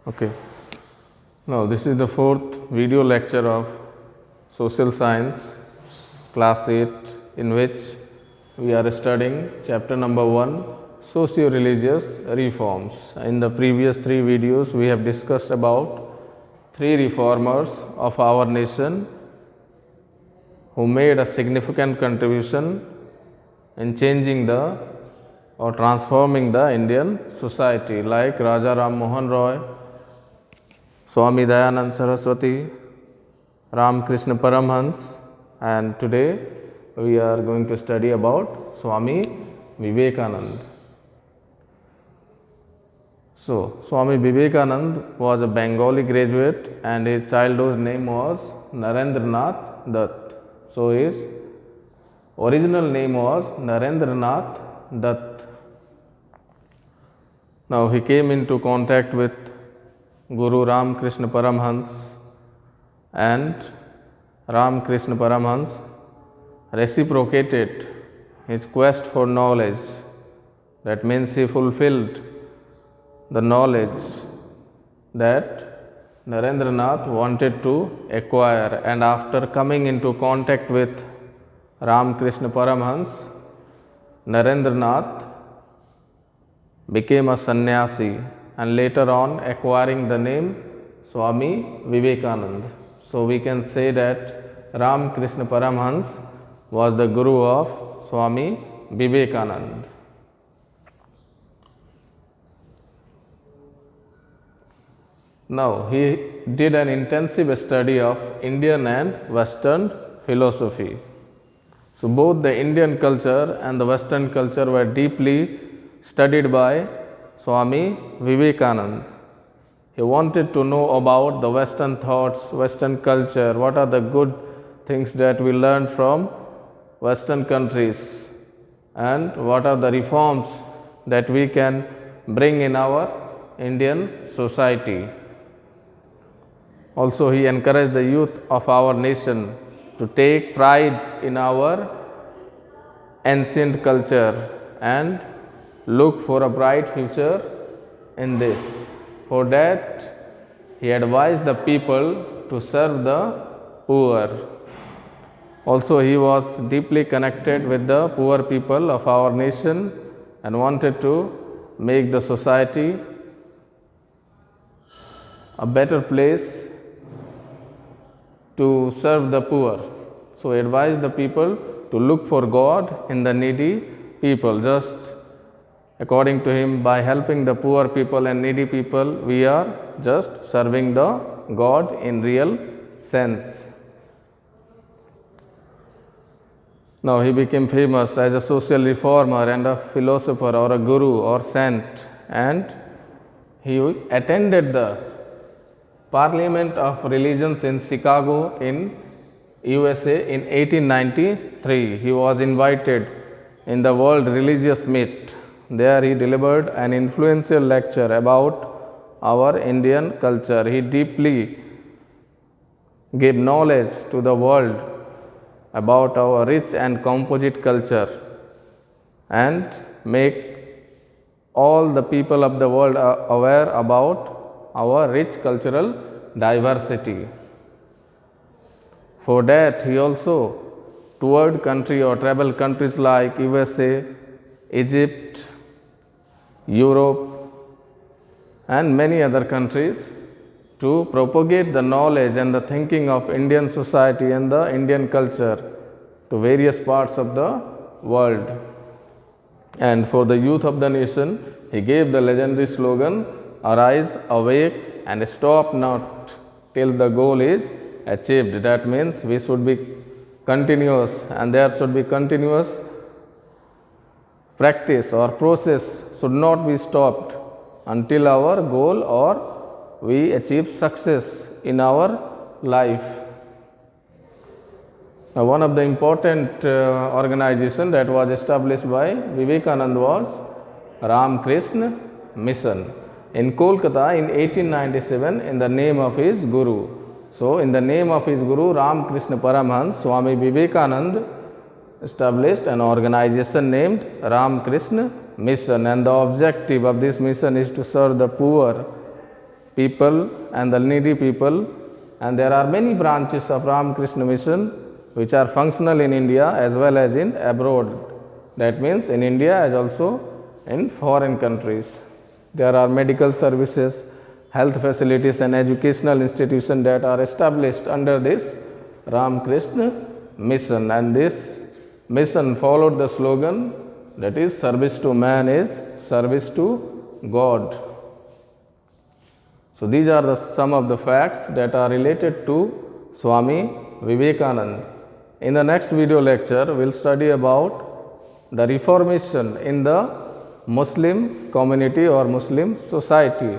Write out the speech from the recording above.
Okay. Now, this is the fourth video lecture of Social Science, Class 8, in which we are studying chapter number 1, Socio-Religious Reforms. In the previous three videos, we have discussed about three reformers of our nation who made a significant contribution in changing or transforming the Indian society, like Raja Ram Mohan Roy, Swami Dayanand Saraswati, Ram Krishna Paramhans, and today we are going to study about Swami Vivekanand. So, Swami Vivekanand was a Bengali graduate and his childhood name was Narendranath Dutt. So, his original name was Narendranath Dutt. Now, he came into contact with Guru Ram Krishna Paramhans, and Ram Krishna Paramhans reciprocated his quest for knowledge. That means he fulfilled the knowledge that Narendranath wanted to acquire, and after coming into contact with Ram Krishna Paramhans, Narendranath became a sannyasi and later on acquiring the name Swami Vivekanand. So, we can say that Ram Krishna Paramhans was the guru of Swami Vivekanand. Now, he did an intensive study of Indian and Western philosophy. So, both the Indian culture and the Western culture were deeply studied by Swami Vivekanand. He wanted to know about the Western thoughts, Western culture, what are the good things that we learned from Western countries, and what are the reforms that we can bring in our Indian society. Also, he encouraged the youth of our nation to take pride in our ancient culture and look for a bright future in this. For that, he advised the people to serve the poor. Also, he was deeply connected with the poor people of our nation and wanted to make the society a better place to serve the poor. So, he advised the people to look for God in the needy people. Just according to him, by helping the poor people and needy people, we are just serving the God in real sense. Now, he became famous as a social reformer and a philosopher or a guru or saint, and he attended the Parliament of Religions in Chicago in USA in 1893. He was invited in the World Religious Meet. There he delivered an influential lecture about our Indian culture. He deeply gave knowledge to the world about our rich and composite culture and make all the people of the world aware about our rich cultural diversity. For that, he also toured country or traveled countries like USA, Egypt, Europe, and many other countries to propagate the knowledge and the thinking of Indian society and the Indian culture to various parts of the world. And for the youth of the nation, he gave the legendary slogan, "Arise, awake, and stop not till the goal is achieved." That means we should be continuous, and there should be continuous practice or process should not be stopped until our goal or we achieve success in our life. Now, one of the important organization that was established by Vivekananda was Ram Krishna Mission in Kolkata in 1897 in the name of his guru. So, in the name of his guru Ram Krishna Paramhans, Swami Vivekananda established an organization named Ram Krishna Mission, and the objective of this mission is to serve the poor people and the needy people, and there are many branches of Ramakrishna Mission which are functional in India as well as in abroad. That means in India as also in foreign countries. There are medical services, health facilities and educational institutions that are established under this Ramakrishna Mission, and this mission followed the slogan, that is, service to man is service to God. So these are some of the facts that are related to Swami Vivekananda. In the next video lecture, we will study about the reformation in the Muslim community or Muslim society.